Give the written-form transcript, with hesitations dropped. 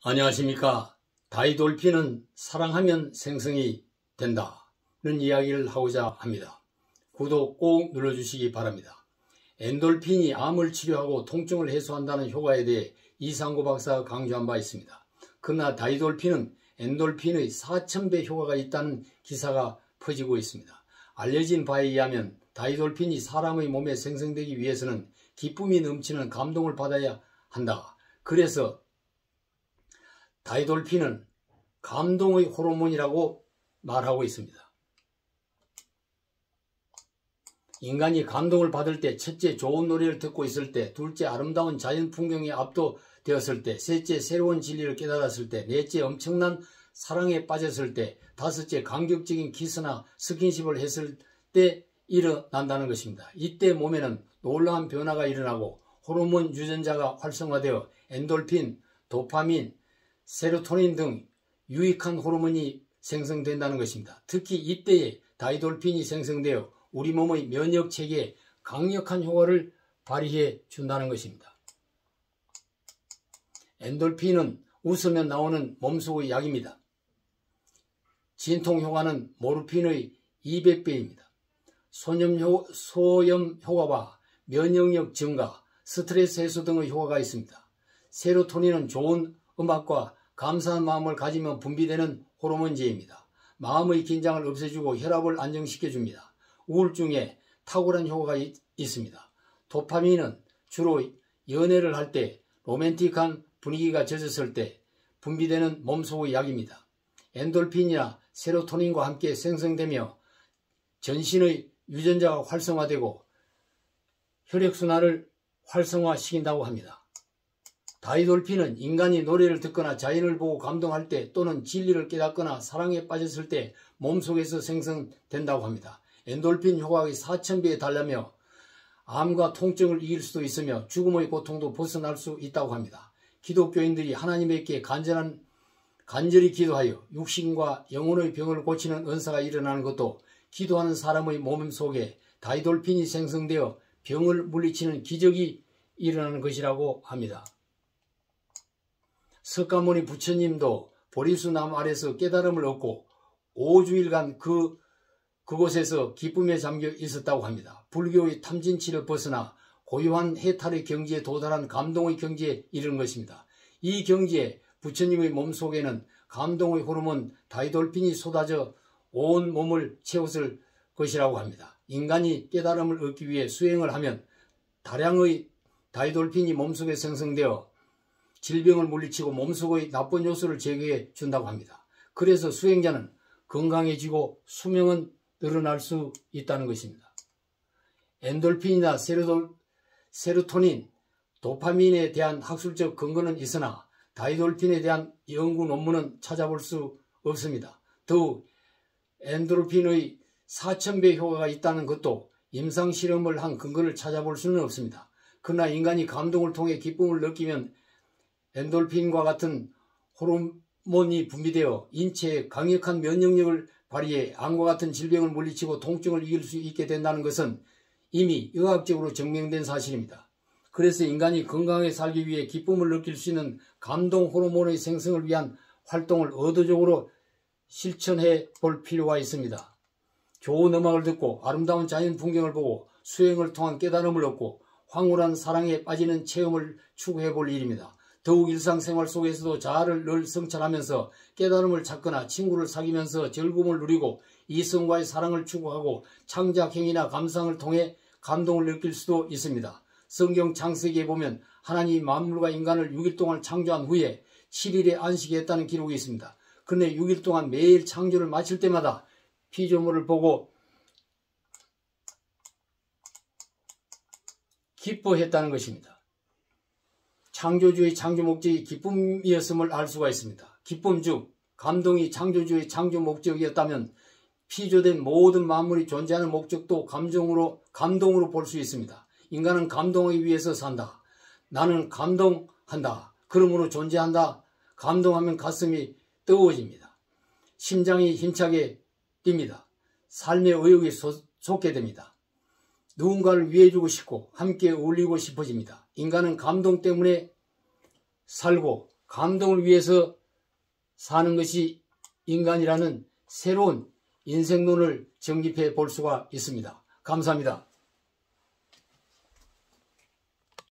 안녕하십니까. 다이돌핀은 사랑하면 생성이 된다는 이야기를 하고자 합니다. 구독 꼭 눌러주시기 바랍니다. 엔돌핀이 암을 치료하고 통증을 해소한다는 효과에 대해 이상구 박사가 강조한 바 있습니다. 그러나 다이돌핀은 엔돌핀의 4000배 효과가 있다는 기사가 퍼지고 있습니다. 알려진 바에 의하면 다이돌핀이 사람의 몸에 생성되기 위해서는 기쁨이 넘치는 감동을 받아야 한다. 그래서 다이돌핀은 감동의 호르몬이라고 말하고 있습니다. 인간이 감동을 받을 때, 첫째 좋은 노래를 듣고 있을 때, 둘째 아름다운 자연 풍경에 압도되었을 때, 셋째 새로운 진리를 깨달았을 때, 넷째 엄청난 사랑에 빠졌을 때, 다섯째 감격적인 키스나 스킨십을 했을 때 일어난다는 것입니다. 이때 몸에는 놀라운 변화가 일어나고 호르몬 유전자가 활성화되어 엔돌핀, 도파민, 세로토닌 등 유익한 호르몬이 생성된다는 것입니다. 특히 이때에 다이돌핀이 생성되어 우리 몸의 면역체계에 강력한 효과를 발휘해 준다는 것입니다. 엔돌핀은 웃으면 나오는 몸속의 약입니다. 진통 효과는 모르핀의 200배입니다. 소염 효과와 면역력 증가, 스트레스 해소 등의 효과가 있습니다. 세로토닌은 좋은 음악과 감사한 마음을 가지면 분비되는 호르몬제입니다. 마음의 긴장을 없애주고 혈압을 안정시켜줍니다. 우울증에 탁월한 효과가 있습니다. 도파민은 주로 연애를 할 때, 로맨틱한 분위기가 젖었을 때 분비되는 몸속의 약입니다. 엔돌핀이나 세로토닌과 함께 생성되며 전신의 유전자가 활성화되고 혈액순환을 활성화시킨다고 합니다. 다이돌핀은 인간이 노래를 듣거나 자연을 보고 감동할 때 또는 진리를 깨닫거나 사랑에 빠졌을 때 몸속에서 생성된다고 합니다. 엔돌핀 효과의 4000배에 달하며 암과 통증을 이길 수도 있으며 죽음의 고통도 벗어날 수 있다고 합니다. 기독교인들이 하나님께 간절히 기도하여 육신과 영혼의 병을 고치는 은사가 일어나는 것도 기도하는 사람의 몸 속에 다이돌핀이 생성되어 병을 물리치는 기적이 일어나는 것이라고 합니다. 석가모니 부처님도 보리수나무 아래서 깨달음을 얻고 5주일간 그곳에서 기쁨에 잠겨 있었다고 합니다. 불교의 탐진치를 벗어나 고요한 해탈의 경지에 도달한 감동의 경지에 이르는 것입니다. 이 경지에 부처님의 몸속에는 감동의 호르몬 다이돌핀이 쏟아져 온 몸을 채웠을 것이라고 합니다. 인간이 깨달음을 얻기 위해 수행을 하면 다량의 다이돌핀이 몸속에 생성되어 질병을 물리치고 몸속의 나쁜 요소를 제거해 준다고 합니다. 그래서 수행자는 건강해지고 수명은 늘어날 수 있다는 것입니다. 엔돌핀이나 세로토닌, 도파민에 대한 학술적 근거는 있으나 다이돌핀에 대한 연구 논문은 찾아볼 수 없습니다. 더욱 엔돌핀의 4000배 효과가 있다는 것도 임상실험을 한 근거를 찾아볼 수는 없습니다. 그러나 인간이 감동을 통해 기쁨을 느끼면 엔돌핀과 같은 호르몬이 분비되어 인체에 강력한 면역력을 발휘해 암과 같은 질병을 물리치고 통증을 이길 수 있게 된다는 것은 이미 의학적으로 증명된 사실입니다. 그래서 인간이 건강하게 살기 위해 기쁨을 느낄 수 있는 감동 호르몬의 생성을 위한 활동을 의도적으로 실천해 볼 필요가 있습니다. 좋은 음악을 듣고 아름다운 자연 풍경을 보고 수행을 통한 깨달음을 얻고 황홀한 사랑에 빠지는 체험을 추구해 볼 일입니다. 더욱 일상생활 속에서도 자아를 늘 성찰하면서 깨달음을 찾거나 친구를 사귀면서 즐거움을 누리고 이성과의 사랑을 추구하고 창작행위나 감상을 통해 감동을 느낄 수도 있습니다. 성경 창세기에 보면 하나님이 만물과 인간을 6일 동안 창조한 후에 7일에 안식했다는 기록이 있습니다. 그런데 6일 동안 매일 창조를 마칠 때마다 피조물을 보고 기뻐했다는 것입니다. 창조주의 창조 목적이 기쁨이었음을 알 수가 있습니다. 기쁨 즉 감동이 창조주의 창조 목적이었다면 피조된 모든 만물이 존재하는 목적도 감동으로 볼 수 있습니다. 인간은 감동하기 위해서 산다. 나는 감동한다. 그러므로 존재한다. 감동하면 가슴이 뜨거워집니다. 심장이 힘차게 뜁니다. 삶의 의욕이 솟게 됩니다. 누군가를 위해주고 싶고 함께 어울리고 싶어집니다. 인간은 감동 때문에 살고 감동을 위해서 사는 것이 인간이라는 새로운 인생론을 정립해 볼 수가 있습니다. 감사합니다.